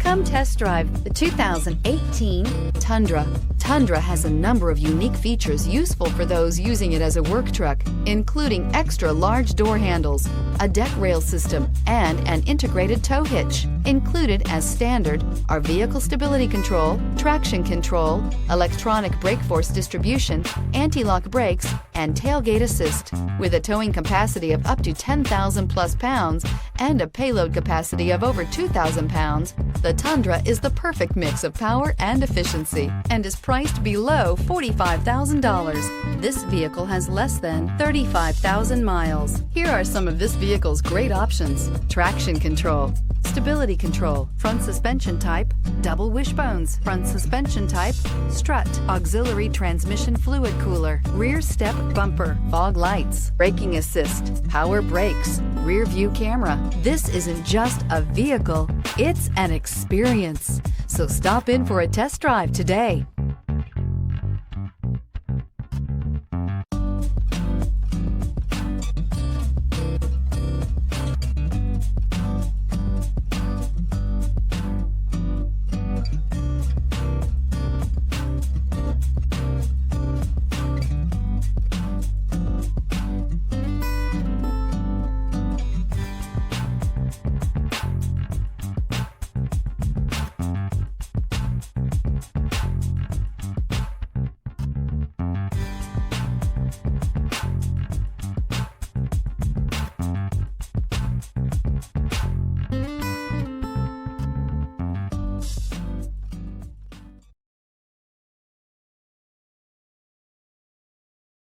Come test drive the 2018 Tundra. Tundra has a number of unique features useful for those using it as a work truck, including extra large door handles, a deck rail system, and an integrated tow hitch. Included as standard are vehicle stability control, traction control, electronic brake force distribution, anti-lock brakes, and tailgate assist. With a towing capacity of up to 10,000 plus pounds and a payload capacity of over 2,000 pounds, the Tundra is the perfect mix of power and efficiency and is priced below $45,000. This vehicle has less than 35,000 miles. Here are some of this vehicle's great options: traction control, stability control, front suspension type, double wishbones, front suspension type, strut, auxiliary transmission fluid cooler, rear step bumper, fog lights, braking assist, power brakes, rear view camera. This isn't just a vehicle, it's an experience. So stop in for a test drive today.